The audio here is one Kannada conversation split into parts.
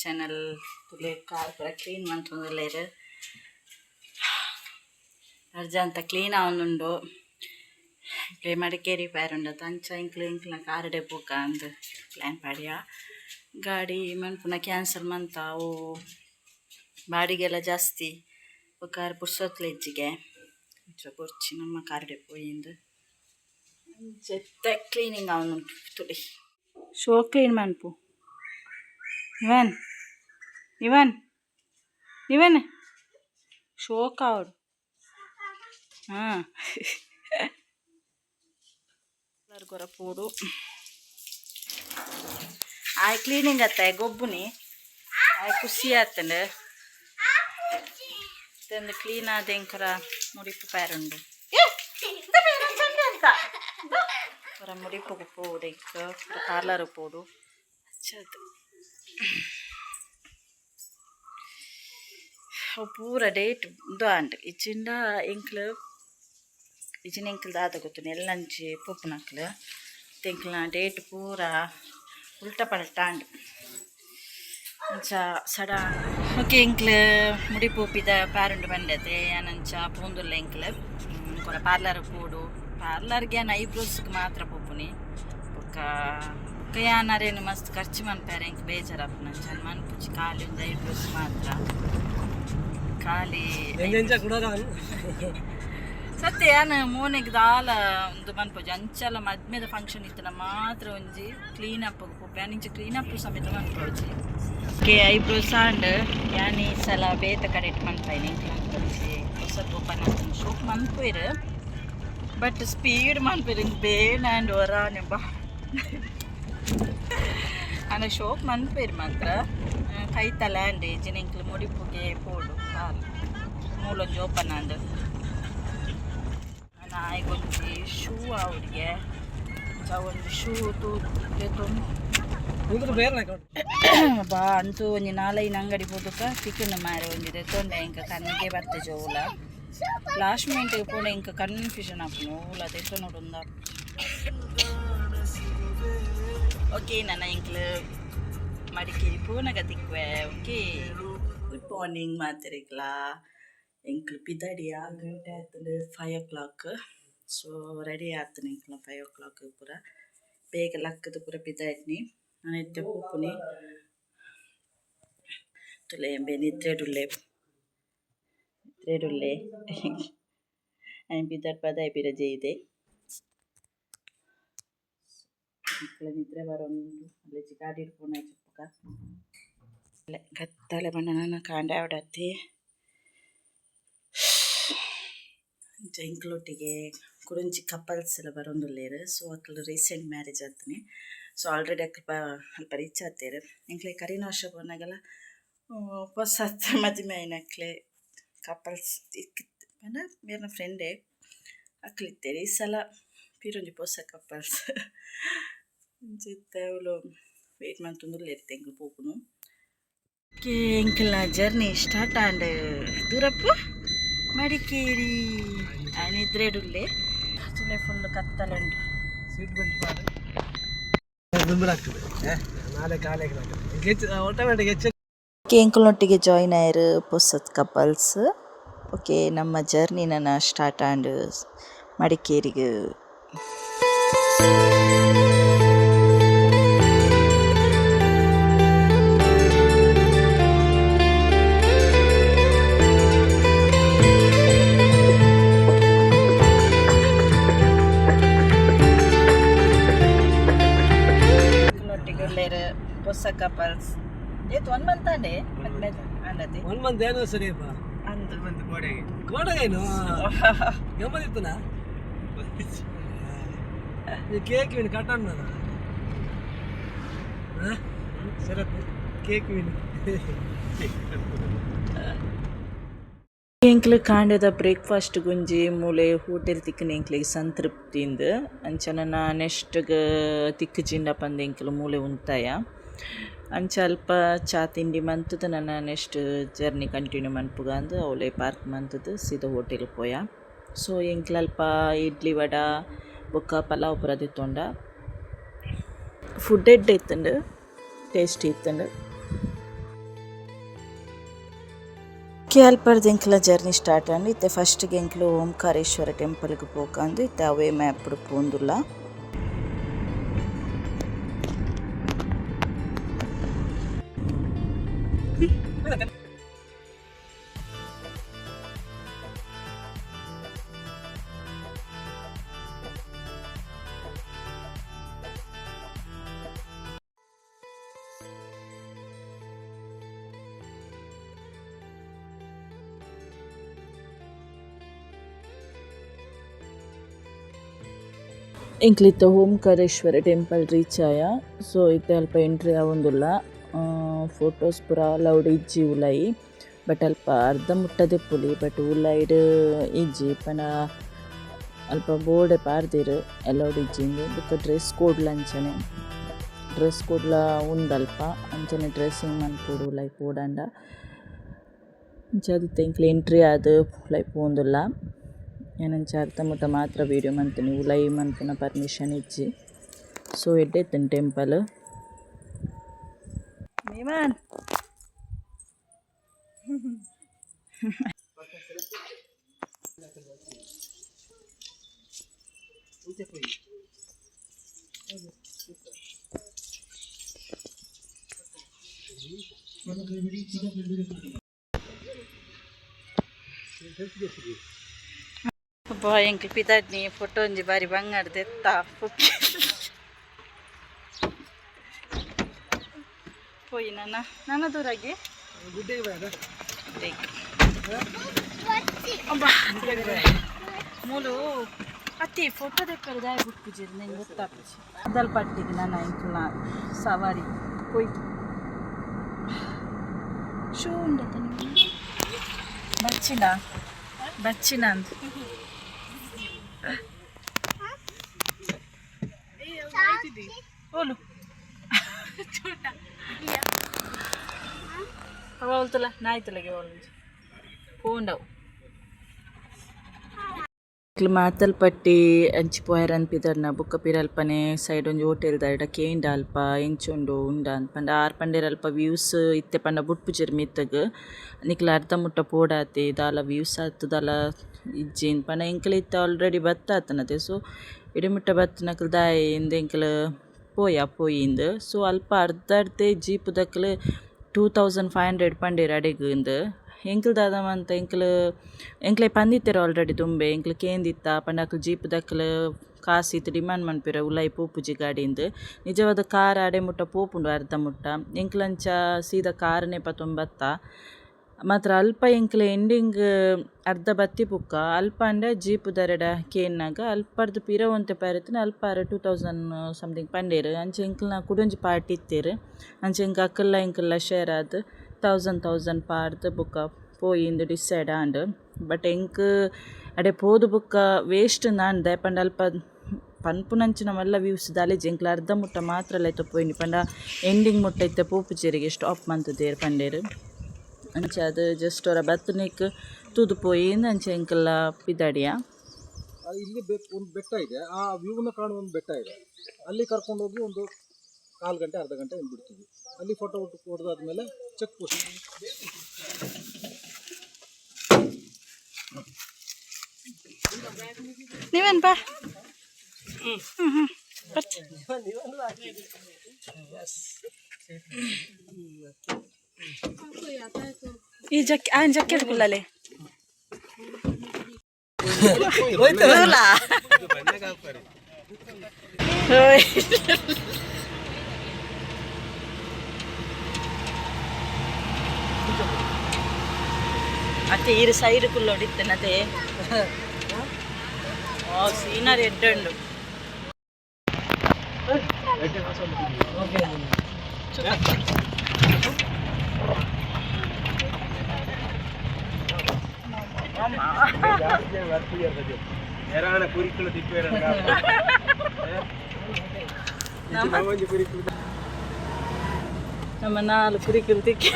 ಚಾನಲ್ ತುಲೆ ಕಾರ್ ಪೂರ ಕ್ಲೀನ್ ಮಂತೊಂದುಲ್ಲೆರ್ ಅರ್ಜಂತ ಕ್ಲೀನ್ ಆವೊಂದುಂಡು ಇಪ್ಪೆ ಮಡಿಕೇರಿ ಪಾರುಂಡತ ಅಂಚ ಇಂಕ್ಲ ಕಾರ್ ಪೋಕ ಅಂದ್ ಪ್ಲ್ಯಾನ್ ಪಾಡ್ಯ ಗಾಡಿ ಮನ್ಪುನ ಕ್ಯಾನ್ಸಲ್ ಮಂತ ಅವು ಬಾಡಿಗೆಲ್ಲ ಜಾಸ್ತಿ ಕಾರ್ ಪುರ್ಸೊತ್ಲೆಜ್ಜಿಗೆ ಪೊರ್ಚಿ ನಮ್ಮ ಕಾರ್ ಪೋಯಿಂದು ಜೆತ್ತ ಕ್ಲೀನಿಂಗ್ ಆವೊಂದುಂಟು ತುಳಿ ಶೋ ಕ್ಲೀನ್ ಮನ್ಪು ಇವನ್ ಶೋಕ್ ಅವಡು ಹಾಂ ಗೊರ ಪೂಡು ಆಯ್ ಕ್ಲೀನಿಂಗ್ ಅತ್ತ ಗೊಬ್ಬುನಿ ಆಯ್ ಖುಷಿ ಆತಂಡು ತಂದು ಕ್ಲೀನ್ ಆದ ಎಂಕರ ಮುಡಿಪು ಪ್ಯಾರುಂಡು ಪೂರ ಮುಡಿಪು ಪೋಡು ಇಕ್ಕ ಪಾರ್ಲರ್ ಪೋಡು ಹಚ್ಚದು ಪೂರ ಡೇಟ್ ದಾಂಡ್ ಇಚ್ಚಿಂಡ ಎಂಕ್ಲು ದಾದ ಗೊತ್ತು ಎಲ್ಲಂಚಿ ಪೊಪ್ಪುನಕ್ಲು ಎಂಕ್ಲ ಡೇಟ್ ಪೂರ ಉಲ್ಟ ಪಲ್ಟಾಂಡ್ ಅಂಚ ಸಡ ಓಕೆ ಎಂಕ್ಲು ಮುಡಿ ಪೋಪಿದ ಪ್ಯಾರುಂಡು ಬಂಡತೆ ಅನಂಚ ಪೂಂದುಲ್ಲ ಎಂಕ್ಲು ಕೊರ ಪಾರ್ಲರ್ ಪೋಡು ಪಾರ್ಲರ್ಗೆ ಯಾನ್ ಐಬ್ರೋಸ್ಗೆ ಮಾತ್ರ ಪೋಪುನಿ ಬೊಕ್ಕ ಯಾನಾರೇನು ಮಸ್ತ್ ಖರ್ಚು ಮನ್ಪ್ಯಾರ ಎಂಕ್ ಬೇಜಾರಪ್ಪು ನಂಚ ಮನ್ಪುಚ್ಚಿ ಖಾಲಿ ಒಂದು ಐಬ್ರೋಸ್ ಮಾತ್ರ ಖಾಲಿ ಸತ್ಯ ಯಾನ್ ಮೋನೆಗ್ ದಾಲ ಒಂದು ಮನ್ಪೋಜಿ ಅಂಚಲ ಮದ್ಮೆದ ಫಂಕ್ಷನ್ ಇತ್ತನ ಮಾತ್ರ ಒಂಜಿ ಕ್ಲೀನ್ ಅಪ್ ಪೋಪೆ ಯಾನಿಂಚ ಕ್ಲೀನ್ ಅಪ್ ಸಮೇತ ಮನ್ಪೋಜಿ ಕೆ ಐಬ್ರೋಸ್ ಆಂಡ್ ಯಾನಿ ಸಲ ಬೇತ ಕರೆಕ್ಟ್ ಮನ್ಪಾಯಿನಿ ಎಂಕ್ಲ ಅಂಚಿ ಹೊಸತ್ ಓಪನ್ ಆಗ್ತದೆ ಶೋಕ್ ಮನ್ಪೋಯ್ರು but speed ಮನ್ಪೋಯ್ರು ink ben and ಹೊರಾನೆ ಬಾ ಅನ್ನ ಶೋಕ್ ಮನ್ಪೇರು ಮಾತ್ರ ಕೈತ ಲ್ಯಾಂಡೇಜ್ ಎಂಕ್ಲು ಮುಡಿಪುಗೆ ಪೋಡು ಕಾಲು ಮೂಲೊಂಜಿ ಓಪನ್ ಆಂಡ್ ನಾನು ಆಯ್ಗೊಂಜಿ ಶೂ ಅವ್ರಿಗೆ ಒಂದು ಶೂ ಬಾ ಅಂತೂ ಒಂಜಿ 4-5 ಅಂಗಡಿ ಪೋದುಕ ತಿಕ್ಕುಂಡು ಮಾರೆ ಒಂಜಿ ತೆತ್ತೊಂಡೆ ಇಂಕ ಕಣ್ಣಿಗೆ ಬರ್ತೆ ಜೋವುಲ ಲಾಸ್ಟ್ ಮಿನಿಟ್ಗೆ ಪೋಣ ಇಂಕ ಕನ್ಫ್ಯೂಷನ್ ಆಪುನು ಓಲ ತೆತ್ತೊಂಡುಂದ ಓಕೆ ನನ್ನ ಎಂಕ್ಲು ಮಡಿಕೇರಿ ಪೂನಗ ತಿಕ್ವೆ ಓಕೆ ಗುಡ್ ಮಾರ್ನಿಂಗ್ ಮಾತಿರಿಕ್ಲ ಎಂಕ್ಲು ಪಿದಡಿಯ ಗಂಟೆ ಆಯ್ತಂದು 5 o'clock ಸೊ ರೆಡಿ ಆಯ್ತು ಎಂಕ್ಲ 5 o'clock ಪೂರ ಬೇಗ ಲಕ್ಕದ ಪೂರ ಪಿದಾಯ್ನಿ ನಾನು ಎತ್ತೆ ಪೂಪುನಿ ತುಲೆ ಎಂಬೆ ನಿದ್ರೆಡುಲ್ಲೆ ಆಯ್ನ ಪಿದಡ್ ಪದಾಯ್ ಪಿರ ಜೈದೆ ನಿದ್ರೆ ಬರೋದು ಅಲ್ಲಿ ಗಾಡಿ ಹಿಡ್ಕೊಂಡು ಚುಪ್ಪಕ ಕತ್ತಲೆ ಬಣ್ಣ ನನ್ನ ಕಾಂಡೆ ಆವಡತ್ತಿ ಎಂಕ್ಲೊಟ್ಟಿಗೆ ಕುರಿಂಚಿ ಕಪಲ್ಸ್ ಎಲ್ಲ ಬರೋಂದುಲ್ಲೇರು ಸೊ ಅಕ್ಲು ರೀಸೆಂಟ್ ಮ್ಯಾರೇಜ್ ಆಗ್ತೀನಿ ಸೊ ಆಲ್ರೆಡಿ ಅಲ್ಪ ರೀಚ್ ಆಗ್ತೇರು ಎಂಕ್ಲೆ ಕರಿನ ವರ್ಷ ಬಂದಾಗೆಲ್ಲ ಹೊಸ ಮದುವೆ ಆಯ್ನಕ್ಲೆ ಕಪಲ್ಸ್ ಇಕ್ಕಿತ್ತು ಅಂದ್ರೆ ಬೇರೆ ಫ್ರೆಂಡೇ ಅಕ್ಲಿತ್ತೇರಿ ಈ ಸಲ ಪಿರೊಂಜಿ ಹೊಸ ಕಪಲ್ಸ್ ಅವಳು ವೆಯ್ಟ್ ಮಾಡ್ತುಂದುಲ್ಲೇರು ಎಂಕ್ಲು ಪೋಪುನು ಓಕೆ ಎಂಕ್ಲ ಜರ್ನಿ ಸ್ಟಾರ್ಟ್ ಆಂಡ್ ದೂರಪ್ಪು ಮಡಿಕೇರಿ ನಿದ್ರೆಡುಲ್ಲೆ ತುಲೆ ಫುಲ್ ಕತ್ತಲೆ ಉಂಟು ಎಂಕ್ಲೊಟ್ಟಿಗೆ ಜಾಯಿನ್ ಆಯ್ರು ಪೊಸತ್ ಕಪಲ್ಸ್ ಓಕೆ ನಮ್ಮ ಜರ್ನಿ ನನ್ನ ಸ್ಟಾರ್ಟ್ ಆಂಡ್ ಮಡಿಕೇರಿಗೆ ಹೊಸ ಕಪಲ್ಸ್ ಏತ್ 1 ಮಂತ್ ಅಂಡೆ ಅನ್ನದೆ 1 ಮಂತ್ ಏನೋ ಸರಿಯಪ್ಪ ಅಂದು 1 ಮಂತ್ ಗೋಡೆಗೇನು ಗಮ್ಮತ್ತಿತ್ತನಾ ಈ ಕೇಕ್ ವಿನ್ ಕಟ್ಟಣ್ಣ ಸರತ್ ಕೇಕ್ ವಿನ್ ಎಂಕ್ಲು ಕಾಂಡದ ಬ್ರೇಕ್ಫಾಸ್ಟ್ ಗುಂಜಿ ಮೂಲೆ ಹೋಟೆಲ್ ತಿಕ್ಕನ ಎಂಕ್ಲಿಗೆ ಸಂತೃಪ್ತಿಂದ ಅಂಚನ ನೆಕ್ಸ್ಟ್ಗೆ ತಿಕ್ಕು ಜಿಂಡ ಪಂದ ಎಂಕ್ಲು ಮೂಲೆ ಉಂತಾಯ ಅಂಚ ಅಲ್ಪ ಚಾ ತಿಂಡಿ ಮಂತದ ನನ್ನ ನೆಕ್ಸ್ಟ್ ಜರ್ನಿ ಕಂಟಿನ್ಯೂ ಮನ್ಪುಗ ಅಂದು ಅವಳೆ ಪಾರ್ಕ್ ಮಂತದ ಸೀದಾ ಹೋಟೆಲ್ ಪೋಯ ಸೊ ಎಂಕ್ಲ ಅಲ್ಪ ಇಡ್ಲಿ ವಡ ಬೊಕ್ಕ ಪಲಾವ್ ಪೂರ ತಿತ್ತೊಂಡ ಫುಡ್ ಎಡ್ಡೆ ಇತ್ತಂಡು ಟೇಸ್ಟಿ ಇತ್ತಂಡು ಕೇಳ್ಪಡ್ದು ಎಂಕ್ಲ ಜರ್ನಿ ಸ್ಟಾರ್ಟ್ ಅಂದು ಇತ್ತೆ ಫಸ್ಟ್ಗೆ ಎಂಕ್ಲು ಓಂಕಾರೇಶ್ವರ ಟೆಂಪಲ್ಗೆ ಪೋಕಂದು ಇತ್ತೆ ಅವೇ ಮ್ಯಾಪ್ಡ್ ಪೋಂದುಲ್ಲ. ಇಂಕ್ಲಿತ್ತ ಓಂಕಾರೇಶ್ವರ ಟೆಂಪಲ್ ರೀಚ್ ಆಯ. ಸೊ ಇತ್ತೆ ಅಲ್ಪ ಎಂಟ್ರಿ ಆವೊಂದುಲ್ಲ. ಫೋಟೋಸ್ ಪೂರ ಅಲೌಡ್ ಇಜ್ಜಿ ಉಲೈ, ಬಟ್ ಅಲ್ಪ ಅರ್ಧ ಮುಟ್ಟದೆ ಪುಲಿ. ಬಟ್ ಉಲೈಡ್ ಇಜ್ಜಿ ಪಂಡ ಅಲ್ಪ ಬೋರ್ಡ್ ಪಾರ್ದೆರ್ ಅಲೌಡ್ ಇಜ್ಜಿಂದು. ಬೊಕ್ಕ ಡ್ರೆಸ್ ಕೋಡ್ ಅಂಚನೆ ಡ್ರೆಸ್ ಕೋಡ್ಲ ಉಂಡಲ್ಪ ಅಂಚನೆ ಡ್ರೆಸ್ಸಿಂಗ್ ಮನ್ಪೊಡು ಉಲೈ ಪೋಡಂಡ. ಅಂಚಾದಿತ್ತೆ ಎಂಕ್ಲೆ ಎಂಟ್ರಿ ಆದ್ ಉಲೈ ಪೋಂದುಲ್ಲ. ಏನಂಚ ಅರ್ಧ ಮುಟ್ಟ ಮಾತ್ರ ವೀಡಿಯೋ ಮಾಡ್ತೀನಿ ಉಲೈ ಮನ್ಪುನ ಪರ್ಮಿಷನ್ ಇಜ್ಜಿ. ಸೊ ಎಡ್ಡೆತ್ತನ್ ಟೆಂಪಲ್ ಮೇಮನ್ ಅಬ್ಬಾ ಎಂಕ್ಲು ಪಿದಾಡ್ನಿ ಫೋಟೋ ಒಂಜಿ ಬಾರಿ ಬಂಗಾರ್ದು ಎತ್ತ ಪೋಯಿ ನನ್ನ ದೂರಾಗಿ ಮೂಲು ಅತ್ತಿ ಫೋಟೋ ದೆಕ್ಕರು ದಾಯ ಬಿಟ್ಪುಜಿರು ನಂಗೆ ಗೊತ್ತಾಪುಜಿ ಅದಲ್ ಪಟ್ಟಿಗೆ ನಾನು ಎಂಕ್ಲ ಸವಾರಿ ಪೋಯ್ ಶೂ ಉಂಡತ ನಿಮಗೆ ಬಚ್ಚಿನ ಅಂತ ಓಲು ಅವ ಹೋಲ್ತಲ್ಲ ನಾಯ್ತಲಗೆ ಹೋಂಡವು ಮಾತಲ್ಪಟ್ಟಿ ಅಂಚಿ ಪೋಯರ್ ಅನ್ಪಿದರ್ನ ಬುಕ್ಕ ಪಿರಲ್ಪನೆ ಸೈಡ್ ಒಂಜಿ ಹೋಟೆಲ್ ದಾಯಡ ಕೇಂಡ ಅಲ್ಪ ಎಂಚುಂಡು ಉಂಡ ಅನ್ಪಂಡ ಆರ್ ಪಂಡೇರ್ ಅಲ್ಪ ವ್ಯೂಸ್ ಇತ್ತೆ ಪಂಡ ಬುಟ್ಪುಜಿರ್ ಮಿತ್ತಗ್ ನಿಕ್ಲ ಅರ್ಧ ಮುಟ್ಟ ಪೋಡಾತೆ ದಾಲ ವ್ಯೂಸ್ ಆತು ದಾಲ ಇಜ್ಜಿನ್ ಪಂಡ ಎಂಕ್ಲ ಇತ್ತೆ ಆಲ್ರೆಡಿ ಬತ್ತಾತನತೆ. ಸೊ ಇಡಿಮುಟ್ಟ ಬತ್ತನಕ್ಲು ದಾಯೆ ಇಂದ ಎಂಕ್ಲ ಪೋಯಿಂದು. ಸೊ ಅಲ್ಪ ಅರ್ಧಡ್ದೆ ಜೀಪ್ ದಕ್ಲು 2500 ಪಂಡೇರ್ ಅಡೆಗಿಂದು ಎಂಕ್ಲು ದಾದಮಂತ ಎಂಕ್ಲೆ ಪಂದಿತ್ತೆರ್ ಆಲ್ರೆಡಿ ತುಂಬೆ ಎಂಕ್ಲು ಕೇಂದಿತ್ತ ಪಂಡಕ್ಲು ಜೀಪ್ ದಕ್ಲು ಕಾಸಿತ್ತು ಡಿಮಾಂಡ್ ಮನ್ಪಿರ ಉಲೈ ಪೋಪುಜಿ ಗಾಡಿಂದು. ನಿಜವಾದ ಕಾರ್ ಅಡೆ ಮುಟ್ಟ ಪೋಪುಂಡು ಅರ್ಧ ಮುಟ್ಟ ಎಂಕ್ಲಂಚ ಸೀದಾ ಕಾರ್ನೆ ಪತ್ತೊಂಬತ್ತ ಮಾತ್ರ ಅಲ್ಪ ಎಂಕ್ಲೆ ಎಂಡಿಂಗ್ ಅರ್ಧ ಬತ್ತಿ ಪುಕ್ಕ ಅಲ್ಪ ಅಂಡ ಜೀಪ್ ದರಡ ಕೇನ್ನಾಗ ಅಲ್ಪರ್ದು ಪಿರ ಒಂತೆ ಪಾರತ್ತಿನ ಅಲ್ಪಾರ 2000 ಸಮಥಿಂಗ್ ಪಂಡೇರು ಅಂಚೆ ಎಂಕ್ಲನ ಕುಡೊಂಜಿ ಪಾರ್ಟಿ ಇತ್ತೇರು ಅಂಚೆ ಎಂಕ್ ಎಂಕಲ್ಲ ಶೇರ್ ಆದ್ 1000 ಪಾರ್ದು ಬುಕ್ಕ ಪೋಯಿಂದು ಡಿಸೈಡ್ ಆಂಡ್. ಬಟ್ ಎಂಕ್ ಅಡೆ ಪೋದು ಬುಕ್ಕ ವೇಸ್ಟ್ ನಾಂಡ್ ಪಂಡ ಅಲ್ಪ ಪನ್ಪುನಂಚಿನ ಮಲ್ಲ ವ್ಯೂಸ್ ದಾಲೇಜ್ ಎಂಕ್ಲ ಅರ್ಧ ಮುಟ್ಟ ಮಾತ್ರ ಲೈತ ಪೋಯಿನಿ ಪಂಡ ಎಂಡಿಂಗ್ ಮುಟ್ಟ ಇತ್ತೆ ಪೋಪುಜೇರಿಗೆ ಸ್ಟಾಪ್ ಮಂತದೇರು ಪಂಡೇರು ಅಂಚೆ ಅದು ಜಸ್ಟ್ ಅವರ ಬತ್ತನಿಕ್ ತೂದು ಪೋಯಿಂದ ಅಂಚೆ ಎಂಕಲ್ಲ ಪಿದಾಡಿಯ. ಇಲ್ಲಿ ಒಂದು ಬೆಟ್ಟ ಇದೆ, ಆ ವ್ಯೂನ ಕಾಣುವ ಒಂದು ಬೆಟ್ಟ ಇದೆ, ಅಲ್ಲಿ ಕರ್ಕೊಂಡು ಹೋಗಿ ಒಂದು 1/4 ಗಂಟೆ ಅರ್ಧ ಗಂಟೆ ಬಿಡ್ತೀವಿ. ಅಲ್ಲಿ ಫೋಟೋ ಹೊಡೆದಾದ್ಮೇಲೆ ಚೆಕ್ ಪೋಸ್ಟ್ ನೀವೇನು ಬಾ ಈ ಜಕ್ಕೆ ಕುಲ್ಲಲೆ ಅತ್ತೆ ಇರು ಸೈಡ್ ಕುಲ್ಲ ಹೊಡಿತೇನತೆ ಸೀನರಿ ಎಡ್ಡುಂಡು ನಮ್ಮ 4 ಕುರಿಕುಲು ತಿಕ್ಕಿ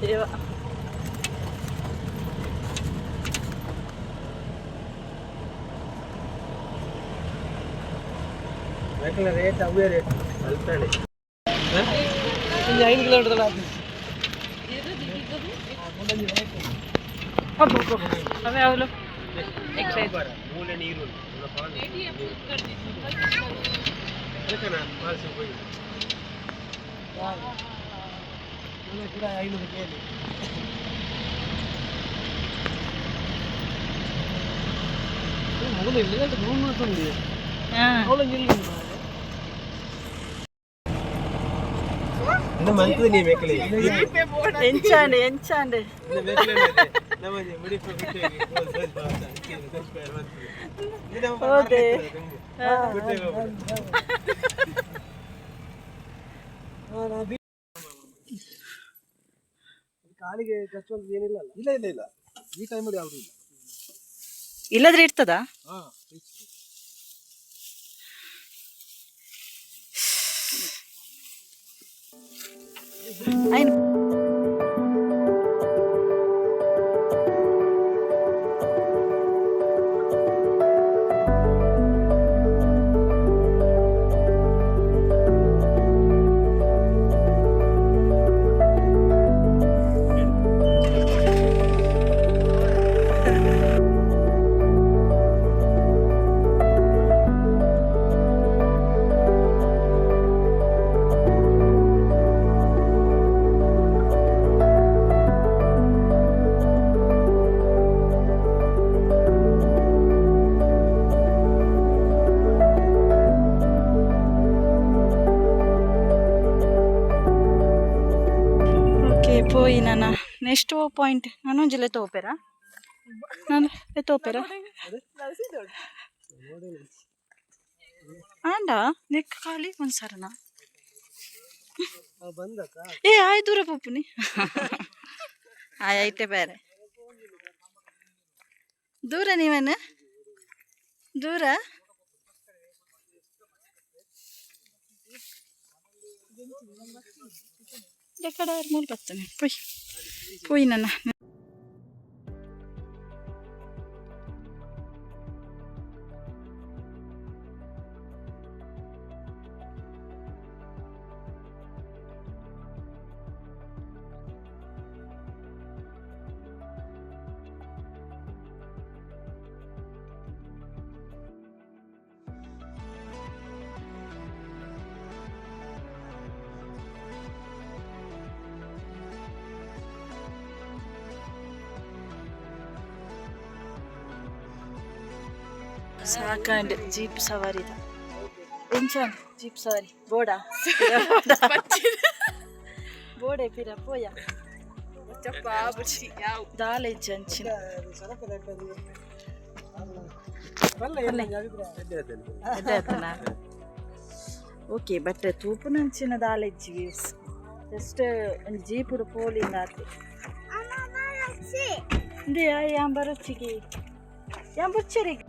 ದೇವ ರೇಟ್ ಅವೇ ರೇಟ್ ಅಲ್ತಾನೆ. 5 ಕಿಲೋಮೀಟರ್ હવે આવલો એક સાઈડ ఎంచాండి ఎంచాండి ಹೋದೆ ಕಾಲಿಗೆ ಕಚ್ಚೋದು ಏನಿಲ್ಲ ಇಲ್ಲ ಇಲ್ಲ ಇಲ್ಲ ಈ ಟೈಮಲ್ಲಿ ಯಾವುದು ಇಲ್ಲ ಇಲ್ಲದ್ರೆ ಇರ್ತದಾ ಹಾಂ ಆಯ್ತು పోయి నాన్న నెక్స్ట్ పాయింట్ ನಾನು ಜಿಲ್ಲೆ ತೋಪೆರಾ ನಾನು ತೋಪೆರಾ ಆಂಡ ನೆಕ್ ಖಾಲಿ ಒಂದ್ಸರನ ಏ ಆಯ್ ದೂರ ಪಪ್ಪುನಿ ಆಯ್ ಐತೆ ಬೇರೆ ದೂರ ನೀವೇನು ದೂರ ಎಕಡೆ ಮೂಲ ಬರ್ತಾನೆ ಪೊಯ್ ಪೊಯ್ ನನ್ನ ಸಾಕಂಡು ಜೀಪ್ ಸವಾರಿದ ಎಂಚಾಂಡ್ ಜೀಪ್ ಸವಾರಿ ಬೋಡಾ ಬೋಡೆ ಪಿರ ಪೋಯ ದಾಲೆ ಜಂಚಿನ ಓಕೆ ಬಟ್ ತೂಪು ನಂಚಿನ ದಾಲೆಜ್ಜಿ ಜಸ್ಟ್ ಒಂದು ಜೀಪುಡು ಪೋಲಿಂಗ್ ಆತು ಇಂದೇ ಯಾಂಬರೊಚ್ಚಿಗೆ ಯಾಂಬೊಚ್ಚರಿಗೆ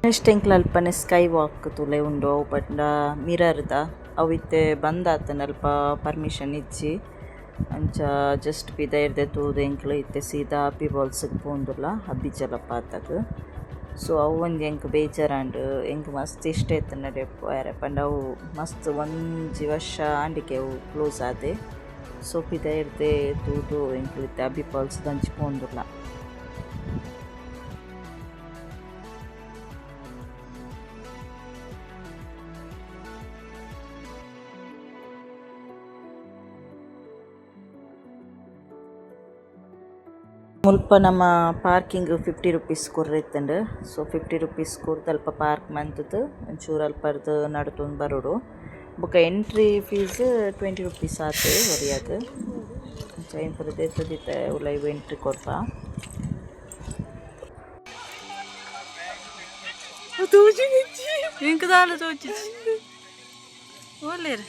ನೆಕ್ಸ್ಟ್ ಎಂಕ್ಲ ಅಲ್ಪನೆ ಸ್ಕೈ ವಾಕ್ ತುಲೆ ಉಂಡು ಅವು ಪಂಡ ಮಿರರ್ದ ಅವು ಇತ್ತೆ ಬಂದಾತನ ಅಲ್ಪ ಪರ್ಮಿಷನ್ ಇಜ್ಜಿ ಅಂಚ ಜಸ್ಟ್ ಪಿದ ಇರ್ದೆ ತೂದು ಎಂಕ್ಲು ಇತ್ತೆ ಸೀದಾ ಅಬ್ಬಿ ಬಾಲ್ಸ್ಗೆ ಪೋಂದುಲ್ಲ ಅಬ್ಬಿ ಜಲಪಾತಗ್ ಸೊ ಅವು ಒಂದು ಎಂಕ್ ಬೇಜಾರಂಡು ಎಂಕ್ ಮಸ್ತ್ ಇಷ್ಟ ಇತ್ತು ನಡೆ ಯಾರೆ ಪಂಡ ಅವು ಮಸ್ತ್ ಒಂಜಿ ವರ್ಷ ಆಂಡಿಕೆ ಅವು ಕ್ಲೋಸ್ ಆದೆ ಸೊ ಪಿದ ಇರ್ದೆ ತೂದು ಎಂಕ್ಲು ಇತ್ತೆ ಅಬ್ಬಿ ಫಾಲ್ಸ್ ದಂಚಿ ಪೋಂದುಲ್ಲ ಮುಲ್ಪ ನಮ್ಮ ಪಾರ್ಕಿಂಗ್ 50 ರೂಪೀಸ್ ಕೊರ್ರೆತ್ತಂಡು ಸೊ 50 ರೂಪೀಸ್ ಕೊರ್ದು ಅಲ್ಪ ಪಾರ್ಕ್ ಮಂತದ್ದು ಒಂಚೂರು ಅಲ್ಪರ್ದು ನಡ್ತೊಂದು ಬರೋಡು ಬೊಕ ಎಂಟ್ರಿ ಫೀಸ್ 20 ರೂಪೀಸ್ ಆತು ಹೊರಿಯಾಗ ಚೈನ್ ಪುರದ ಎತ್ತದಿತ್ತ ಉಲೈವ್ ಎಂಟ್ರಿ ಕೊರ್ಪ ಇಂಕದಾಲ ತೋಚಿ ಓಲೇರು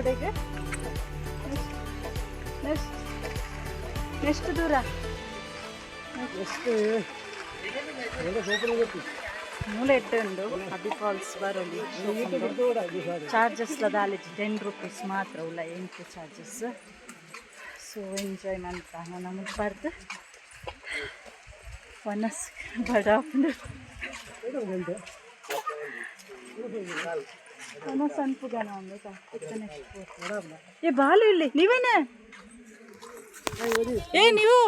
ಕಡೆಗೆ ನೆಕ್ಸ್ಟ್ ದೂರ ಮೂಲೆ ಎಟ್ಟುಂಡು ಅಬ್ಬಿ ಫಾಲ್ಸ್ ಬರೋಲಿ ಚಾರ್ಜಸ್ ದಾಲೇಜ್ 10 ರೂಪೀಸ್ ಮಾತ್ರ ಉಲ್ಲ ಎಂಟು ಚಾರ್ಜಸ್ ಸೊ ಎಂಜಾಯ್ ಮಾಡ್ತಾ ನಾನು ಮುಟ್ಬಾರ್ದು ವನಸ್ ಬಡಾಪುಂಡು ವನಸ್ ಅನ್ಪುಗನ ಏ ಬಾಲು ಇಲ್ಲಿ ನೀವೇನೆ ಏ ನೀವು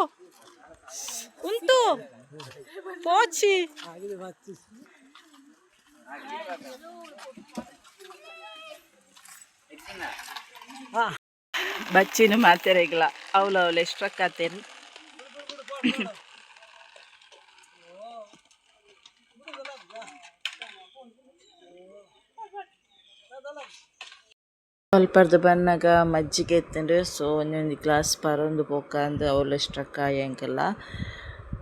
ಉಂಟು ಪೋಚಿ ಬಚ್ಚಿನ ಮಾತೆರೆಗ್ಲ ಅವಳು ಎಷ್ಟಕ್ಕಾತೇನು ಸ್ವಲ್ಪರ್ದು ಬನ್ನಾಗ ಮಜ್ಜಿಗೆ ಎತ್ತಂಡು ಸೊ ಒಂದೊಂದು ಗ್ಲಾಸ್ ಪರೊಂದು ಪೋಕಂದು ಅವಳು ಎಷ್ಟಕ್ಕ ಎಂಕಲ್ಲ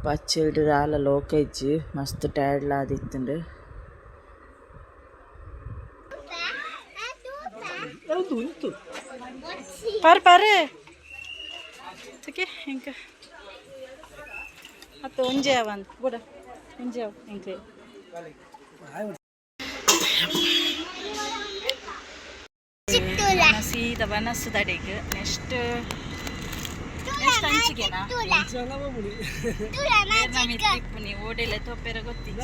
ಪಚ್ಚಿಲ್ಡು ಆಲ ಲೋಕಜ್ಜಿ ಮಸ್ತ್ ಟೈರ್ಡ್ಲ ಆದಿತ್ತುಂಡು ಪರ್ ಓಕೆ ಇಂಕ ಮತ್ತು ಒಂಜೆ ಅವ ಅಂತ ಕೂಡ ಒಂಜೆ ಅವ ಇಂಕ ಸೀದಾ ಬನಸ್ ದಡೆಗೆ ನೆಕ್ಸ್ಟ್ ಅಂಚಿಗೆನಾ ನೀವು ಓಟೆಲ್ ತೊಪ್ಪೆರ ಗೊತ್ತಿಲ್ಲ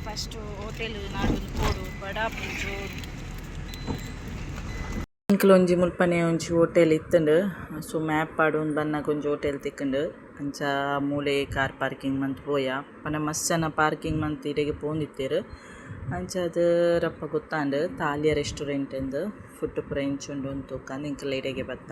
ಫಸ್ಟ್ ಹೋಟೆಲ್ ನಾಡೊಂದು ಪೋಡು ಬಡಾಪುರ ಜೋರು ಅಂಕಲ್ ಒಂಜಿ ಮುಲ್ಪನೆ ಒಂಜಿ ಹೋಟೆಲ್ ಇತ್ತಂಡು ಸೊ ಮ್ಯಾಪ್ ಪಾಡೊಂದು ಬನ್ನಾಗ ಒಂಜಿ ಹೋಟೆಲ್ ತಿಕ್ಕಂಡು ಅಂಚ ಮೂಲೆ ಕಾರ್ ಪಾರ್ಕಿಂಗ್ ಮಂತ್ ಪೋಯ ಪನ ಮಸ್ತ್ ಜನ ಪಾರ್ಕಿಂಗ್ ಮಂತ್ ಇಡೆಗೆ ಪೋಂದಿತ್ತೇರು ಅಂಚ ಅದು ರಪ್ಪ ಗೊತ್ತಾಂಡು ತಾಲಿಯ ರೆಸ್ಟೋರೆಂಟ್ ಎಂದು ಫುಡ್ ಪೂರ ಇಂಚುಂಡು ಒಂದು ತೂಕಂದು ಇಂಕಲ್ ಇಡೆಗೆ ಬತ್ತ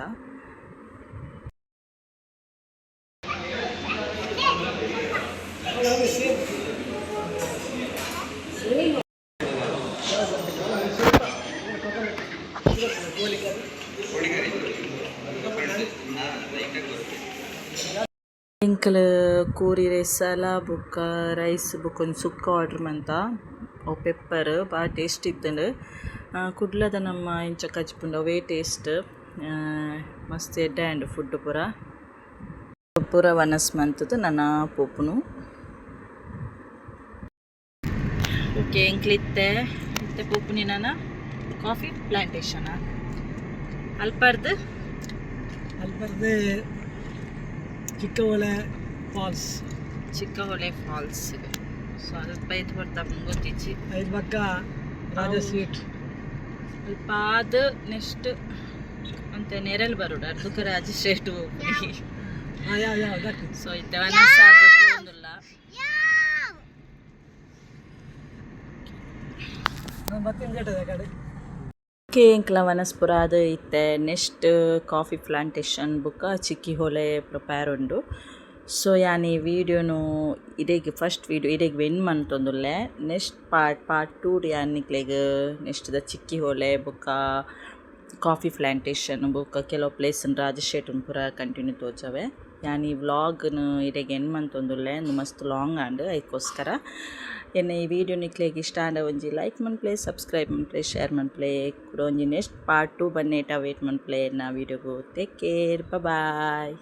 ಇಂಕಲ್ ಕೂರಿ ರೆಸಾಲ ಬುಕ್ಕ ರೈಸ್ ಬುಕ್ ಒಂದು ಸುಕ್ಕ ಆರ್ಡ್ರ್ ಮಂತ ಅವು ಪೆಪ್ಪರ್ ಭಾಳ ಟೇಸ್ಟ್ ಇತ್ತಂಡು ಕುಡ್ಲದ ನಮ್ಮ ಇಂಚ ಕಚ್ಪುಂಡು ಅವೇ ಟೇಸ್ಟ್ ಮಸ್ತ್ ಎಡ್ಡೆ ಫುಡ್ ಪೂರ ವನಸ್ ಮಂತದ್ದು ನನ್ನ ಪೋಪುನು ಓಕೆ ಇಂಕ್ಲಿತ್ತೆ ಮತ್ತೆ ಪೋಪುನಿ ನನ್ನ ಕಾಫಿ ಪ್ಲಾಂಟೇಶನ ಅಲ್ಪರ್ದು ಚಿಕ್ಕಹೊಳೆ ಫಾಲ್ಸ್ ಸೊ ಸ್ವಲ್ಪ ಇದು ಬರ್ತಾ ಗೊತ್ತಿಚ್ಚಿ ಐದು ಪಕ್ಕ ರಾಜಾ ಸ್ವೀಟ್ ಸ್ವಲ್ಪ ಅದು ನೆಕ್ಸ್ಟ್ ಅಂತ ನೆರಳು ಬರೋಡು ಅರ್ಧಕ್ಕೆ ರಾಜ ಸ್ಟ್ರೇಟ್ ಹೋಗಿ ಸೊ ಇತ್ತೆ ವನಸ ಅದು ಹೋಗುದಿಲ್ಲ ಕೇಂಕ್ಲ ವನಸ್ಪುರ ಅದು ಇತ್ತೆ ನೆಕ್ಸ್ಟ್ ಕಾಫಿ ಪ್ಲಾಂಟೇಶನ್ ಬುಕ್ಕ ಚಿಕ್ಕಿಹೊಳೆ ಪ್ರಿಪೇರ್ ಉಂಡು ಸೊ ಯಾನಿ ವಿಡಿಯೋನು ಇಡೆಗೆ ಫಸ್ಟ್ ವಿಡಿಯೋ ಇಡೆಗೆ ವೆನ್ ಮಂತೊಂದುಲ್ಲೆ ನೆಕ್ಸ್ಟ್ ಪಾರ್ಟ್ 2 ಯಾನಿಕ್ಲೆಗ್ ನೆಕ್ಸ್ಟ್ ದ ಚಿಕ್ಕಿಹೊಳೆ ಬುಕ್ಕ ಕಾಫಿ ಪ್ಲಾಂಟೇಶನ್ ಬುಕ್ಕ ಕೆಲವು ಪ್ಲೇಸನ್ನು ರಾಜಶೇಟನ್ ಪೂರ ಕಂಟಿನ್ಯೂ ತೋಚವೆ ಯಾನಿ ವ್ಲಾಗ್ನು ಇಡೆಗೆ ಎನ್ ಮಂತೊಂದುಲ್ಲೆ ಮಸ್ತ್ ಲಾಂಗ್ ಆಂಡ್ ಅದಕ್ಕೋಸ್ಕರ ಎನ್ನ ಈ ವಿಡಿಯೋ ನಿಕ್ಲೆಗ್ ಇಷ್ಟ ಆಂಡ ಒಂಜಿ ಲೈಕ್ ಮನ್ಪ್ಲೆ ಸಬ್ಸ್ಕ್ರೈಬ್ ಮನ್ಪ್ಲೆ ಶೇರ್ ಮನ್ಪ್ಲೆ ಕೂಡ ಒಂಜಿ ನೆಕ್ಸ್ಟ್ ಪಾರ್ಟ್ 2 ಬನ್ನೇಟ ವೇಟ್ ಮನ್ಪ್ಲೆ ಎನ್ನ ವಿಡಿಯೋಗು ಟೇಕ್ ಕೇರ್ ಬಾಯ್